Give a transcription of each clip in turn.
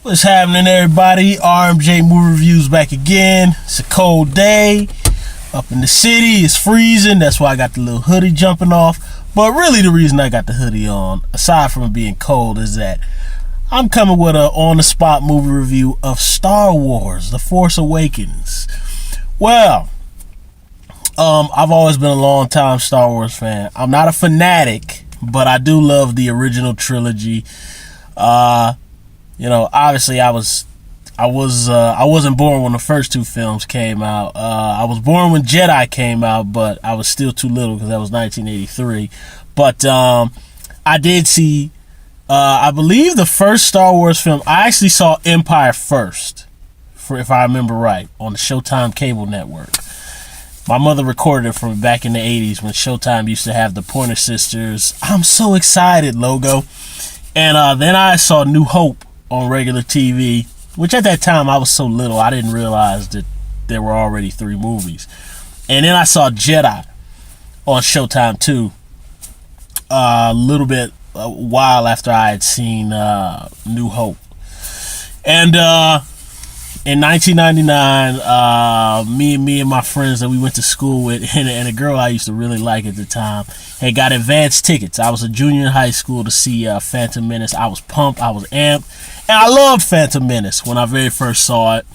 What's happening, everybody? RMJ Movie Reviews back again. It's a cold day up in the city. It's freezing. That's why I got the little hoodie jumping off. But really the reason I got the hoodie on, aside from it being cold, is that I'm coming with a on-the-spot movie review of Star Wars: The Force Awakens. Well, I've always been a long-time Star Wars fan. I'm not a fanatic, but I do love the original trilogy. Obviously I wasn't born when the first two films came out. I was born when Jedi came out, but I was still too little because that was 1983. But I did see, I believe the first Star Wars film, I actually saw Empire first, if I remember right, on the Showtime cable network. My mother recorded it from back in the 80s when Showtime used to have the Pointer Sisters "I'm so excited" logo. And then I saw New Hope on regular TV, which at that time I was so little I didn't realize that there were already 3 movies. And then I saw Jedi on Showtime too, a while after I had seen New Hope. And in 1999, me and my friends that we went to school with, and a girl I used to really like at the time, had got advance tickets. I was a junior in high school to see Phantom Menace. I was pumped. I was amped. And I loved Phantom Menace when I very first saw it.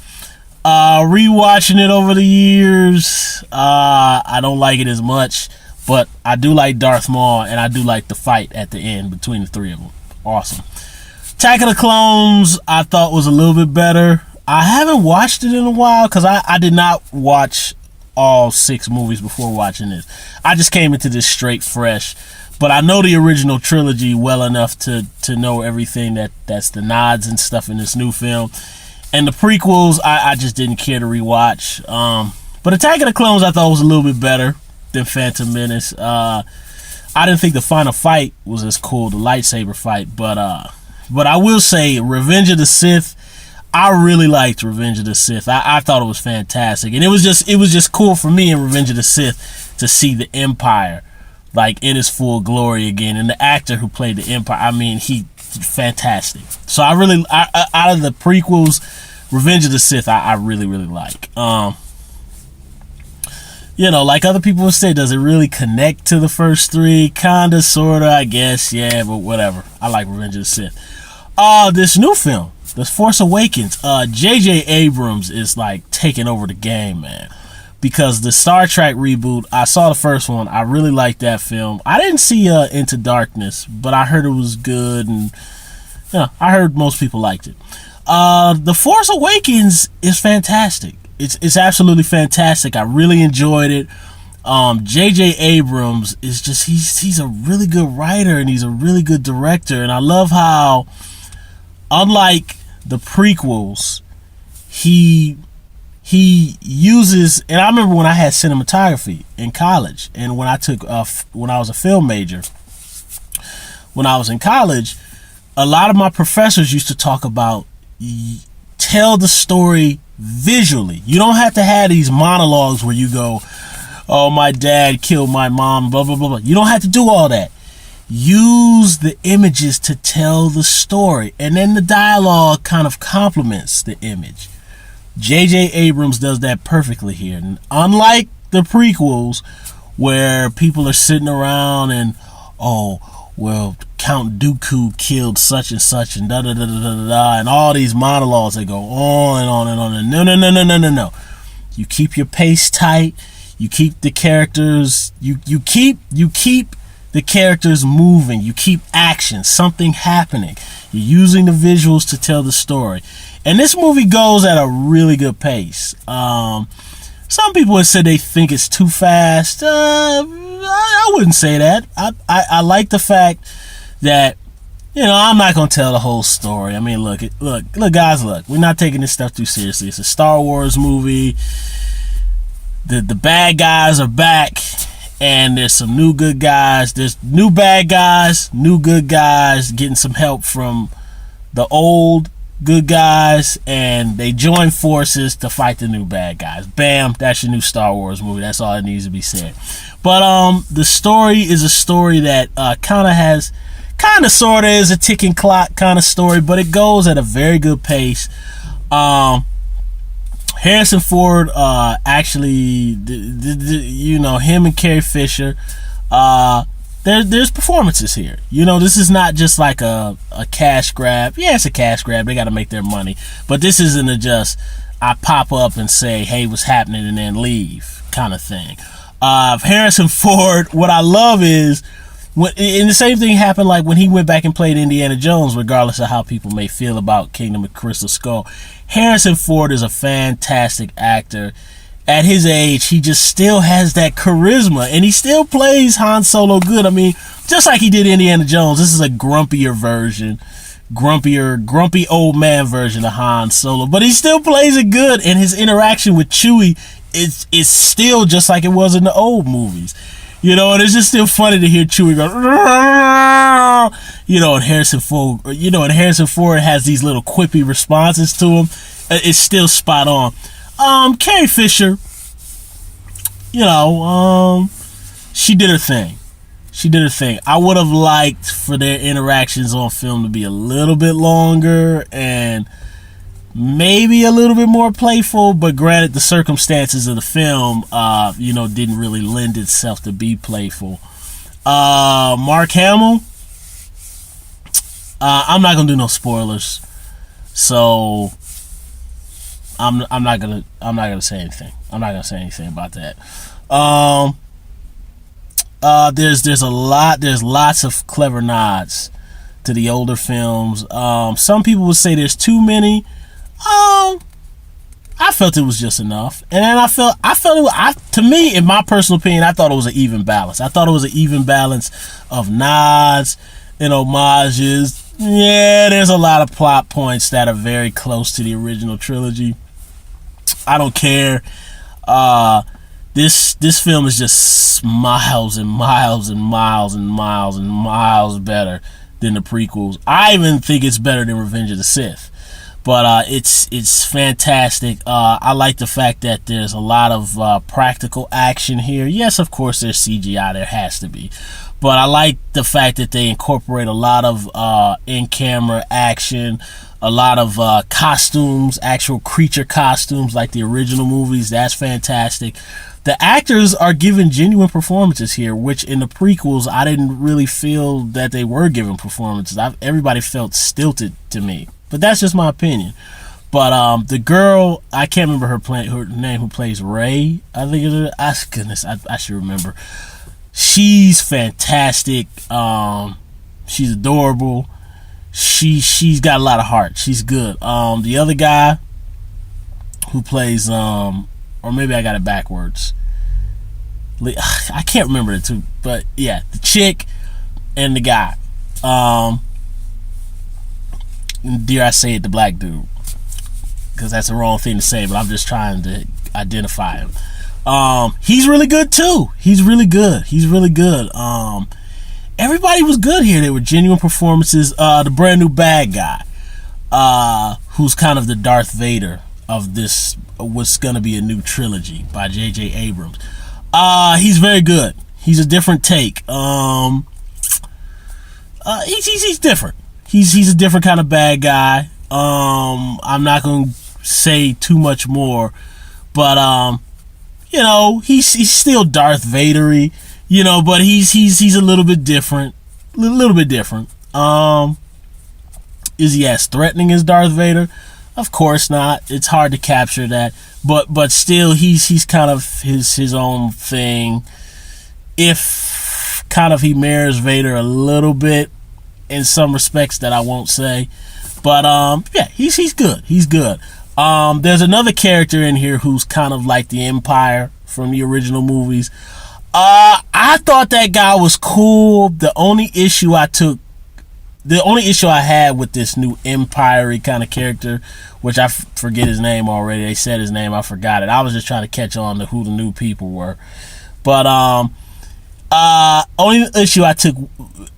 Rewatching it over the years, I don't like it as much, but I do like Darth Maul, and I do like the fight at the end between the 3 of them. Awesome. Attack of the Clones, I thought was a little bit better. I haven't watched it in a while because I did not watch all 6 movies before watching this. I just came into this straight fresh. But I know the original trilogy well enough to know everything that's the nods and stuff in this new film. And the prequels, I just didn't care to rewatch. But Attack of the Clones I thought was a little bit better than Phantom Menace. I didn't think the final fight was as cool, the lightsaber fight. But I will say Revenge of the Sith, I really liked Revenge of the Sith. I thought it was fantastic. And it was just cool for me in Revenge of the Sith to see the Empire like in its full glory again, and the actor who played the Empire, I mean, he fantastic. So I out of the prequels, Revenge of the Sith I really like. Like other people would say, does it really connect to the first 3? Kinda, sorta, I guess, yeah, but whatever. I like Revenge of the Sith. This new film, The Force Awakens, JJ Abrams is like taking over the game, man. Because the Star Trek reboot, I saw the first one. I really liked that film. I didn't see Into Darkness, but I heard it was good, and I heard most people liked it. The Force Awakens is fantastic. It's absolutely fantastic. I really enjoyed it. JJ Abrams is just he's a really good writer, and he's a really good director, and I love how, unlike the prequels, he uses, and I remember when I had cinematography in college, and when I was a film major, when I was in college, a lot of my professors used to talk about tell the story visually. You don't have to have these monologues where you go, "Oh, my dad killed my mom," blah blah blah blah. You don't have to do all that. Use the images to tell the story, and then the dialogue kind of complements the image. JJ Abrams does that perfectly here. And unlike the prequels, where people are sitting around and, "Oh, well, Count Dooku killed such and such," and da da da da da da, and all these monologues that go on and on and on. And no. You keep your pace tight. You keep the characters. You keep the characters moving. You keep action, something happening. You're using the visuals to tell the story. And this movie goes at a really good pace. Some people have said they think it's too fast. I wouldn't say that. I like the fact that, I'm not going to tell the whole story. I mean, look, guys, we're not taking this stuff too seriously. It's a Star Wars movie. The bad guys are back, and there's some new good guys. There's new bad guys, new good guys getting some help from the old good guys, and they join forces to fight the new bad guys. Bam, that's your new Star Wars movie. That's all that needs to be said. But the story is a story that kind of kind of sort of is a ticking clock kind of story, but it goes at a very good pace. Harrison Ford, actually, you know, him and Carrie Fisher, there's performances here. You know, this is not just like a cash grab. Yeah, it's a cash grab. They got to make their money. But this isn't a just, I pop up and say, hey, what's happening, and then leave kind of thing. Harrison Ford, what I love is, and the same thing happened like when he went back and played Indiana Jones, regardless of how people may feel about Kingdom of Crystal Skull. Harrison Ford is a fantastic actor. At his age, he just still has that charisma, and he still plays Han Solo good. I mean, just like he did Indiana Jones, this is a grumpier version, grumpy old man version of Han Solo, but he still plays it good, and his interaction with Chewie is still just like it was in the old movies. You know, and it's just still funny to hear Chewie go, you know, and Harrison Ford has these little quippy responses to him. It's still spot on. Carrie Fisher, you know, she did her thing. I would have liked for their interactions on film to be a little bit longer and maybe a little bit more playful, but granted, the circumstances of the film, you know, didn't really lend itself to be playful. Mark Hamill, I'm not gonna do no spoilers, so I'm not gonna say anything. I'm not gonna say anything about that. There's lots of clever nods to the older films. Some people would say there's too many. I felt it was just enough, and then I felt to me, in my personal opinion, I thought it was an even balance. I thought it was an even balance of nods and homages. Yeah, there's a lot of plot points that are very close to the original trilogy. I don't care. This film is just miles and miles and miles and miles and miles better than the prequels. I even think it's better than Revenge of the Sith. But it's fantastic. I like the fact that there's a lot of practical action here. Yes, of course, there's CGI. There has to be. But I like the fact that they incorporate a lot of in-camera action, a lot of costumes, actual creature costumes like the original movies. That's fantastic. The actors are giving genuine performances here, which in the prequels, I didn't really feel that they were giving performances. Everybody felt stilted to me. But that's just my opinion. But the girl, I can't remember her name, who plays Rey, I think it is. Goodness, I should remember. She's fantastic. She's adorable. She's got a lot of heart. She's good. The other guy who plays, or maybe I got it backwards. I can't remember the two, but yeah, the chick and the guy. Dare I say it, the black dude, because that's the wrong thing to say, but I'm just trying to identify him. He's really good too. He's really good. Everybody was good here. They were genuine performances. The brand new bad guy, who's kind of the Darth Vader of this, what's gonna be a new trilogy by JJ Abrams. He's very good. He's a different take. He's different. He's a different kind of bad guy. I'm not gonna say too much more, but you know, he's still Darth Vader-y, you know, but he's a little bit different. Is he as threatening as Darth Vader? Of course not. It's hard to capture that, but still, he's kind of his own thing. If kind of he mirrors Vader a little bit in some respects that I won't say, but yeah, he's good. There's another character in here who's kind of like the Empire from the original movies. I thought that guy was cool. The only issue I had with this new Empire-y kind of character, which I forget his name already. They said his name, I forgot it. I was just trying to catch on to who the new people were. But only issue I took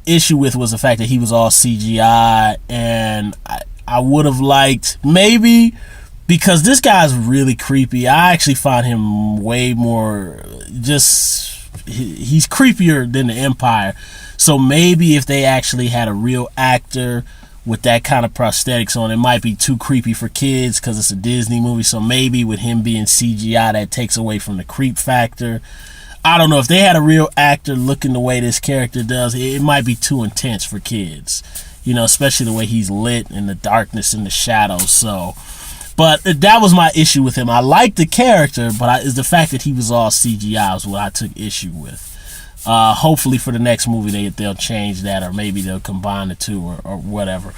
issue with was the fact that he was all CGI, and I would have liked, maybe, because this guy's really creepy. I actually find him way more, he's creepier than the Empire. So maybe if they actually had a real actor with that kind of prosthetics on, it might be too creepy for kids because it's a Disney movie. So maybe with him being CGI, that takes away from the creep factor. I don't know. If they had a real actor looking the way this character does, it might be too intense for kids. Especially the way he's lit and the darkness and the shadows. So, but that was my issue with him. I liked the character, but it's the fact that he was all CGI was what I took issue with. Hopefully for the next movie they'll change that, or maybe they'll combine the two or whatever.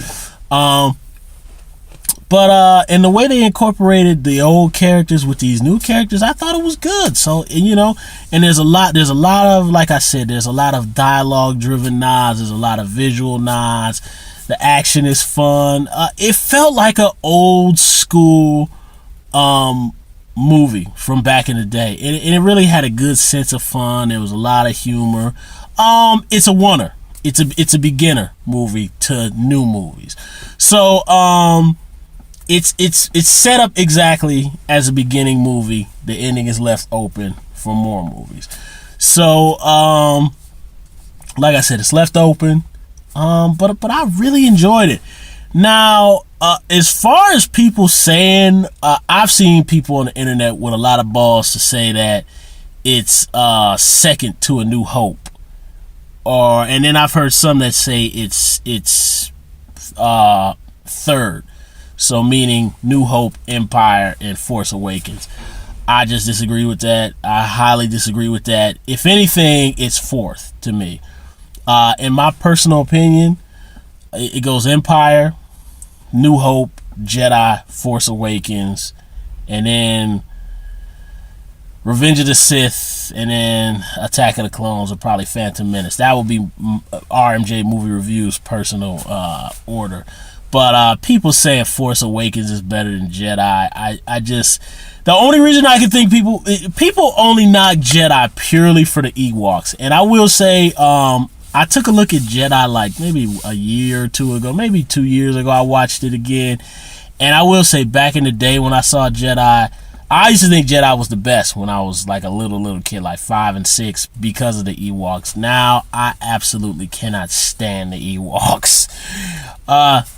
But in the way they incorporated the old characters with these new characters, I thought it was good. So, and there's a lot of, like I said, there's a lot of dialogue driven nods. There's a lot of visual nods. The action is fun. It felt like an old school movie from back in the day, and it really had a good sense of fun. There was a lot of humor. It's a oneer. It's a beginner movie to new movies. So it's set up exactly as a beginning movie. The ending is left open for more movies. So like I said, it's left open. But I really enjoyed it. Now, as far as people saying, I've seen people on the internet with a lot of balls to say that it's second to A New Hope, and then I've heard some that say it's third. So meaning New Hope, Empire, and Force Awakens. I just disagree with that. I highly disagree with that. If anything, it's fourth to me. In my personal opinion, it goes Empire, New Hope, Jedi, Force Awakens, and then Revenge of the Sith, and then Attack of the Clones, or probably Phantom Menace. That would be RMJ Movie Review's personal order. But people saying Force Awakens is better than Jedi. I just, the only reason I can think people only knock Jedi purely for the Ewoks. And I will say, I took a look at Jedi like maybe a year or two ago, maybe 2 years ago. I watched it again, and I will say back in the day when I saw Jedi, I used to think Jedi was the best when I was like a little kid, like 5 and 6, because of the Ewoks. Now I absolutely cannot stand the Ewoks.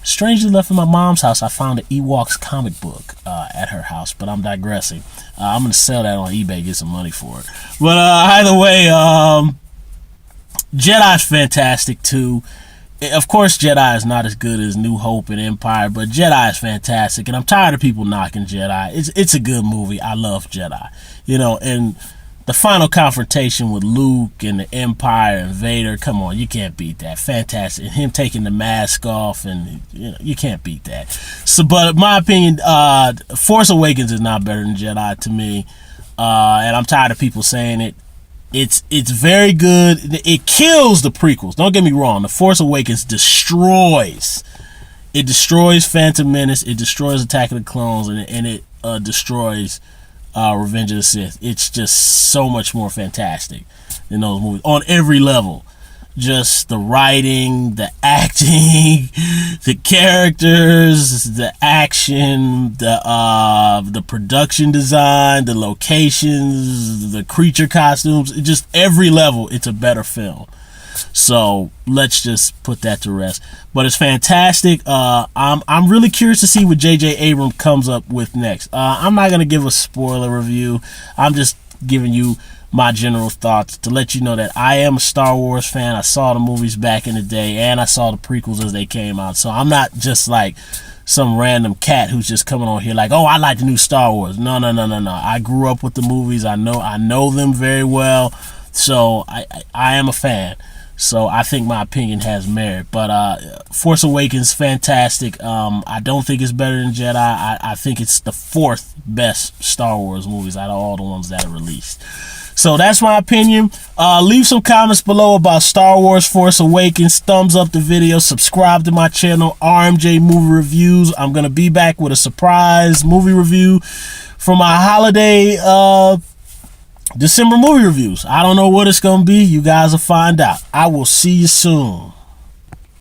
Strangely enough, in my mom's house, I found an Ewoks comic book at her house, but I'm digressing. I'm gonna sell that on eBay, get some money for it. But either way, Jedi's fantastic too. Of course, Jedi is not as good as New Hope and Empire, but Jedi is fantastic, and I'm tired of people knocking Jedi. It's a good movie. I love Jedi, and the final confrontation with Luke and the Empire and Vader. Come on, you can't beat that. Fantastic, and him taking the mask off, and you can't beat that. So, but in my opinion, Force Awakens is not better than Jedi to me, and I'm tired of people saying it. It's very good. It kills the prequels. Don't get me wrong. The Force Awakens destroys. It destroys Phantom Menace. It destroys Attack of the Clones, and it destroys Revenge of the Sith. It's just so much more fantastic than those movies on every level. Just the writing, the acting, the characters, the action, the production design, the locations, the creature costumes, just every level, it's a better film. So let's just put that to rest. But it's fantastic. I'm really curious to see what JJ Abrams comes up with next. I'm not gonna give a spoiler review. I'm just giving you my general thoughts to let you know that I am a Star Wars fan. I saw the movies back in the day, and I saw the prequels as they came out. So I'm not just like some random cat who's just coming on here like, oh, I like the new Star Wars. No. I grew up with the movies. I know them very well. So I am a fan. So I think my opinion has merit. But Force Awakens, fantastic. I don't think it's better than Jedi. I think it's the fourth best Star Wars movies out of all the ones that are released. So that's my opinion. Leave some comments below about Star Wars Force Awakens. Thumbs up the video. Subscribe to my channel, RMJ Movie Reviews. I'm going to be back with a surprise movie review for my holiday December movie reviews. I don't know what it's going to be. You guys will find out. I will see you soon.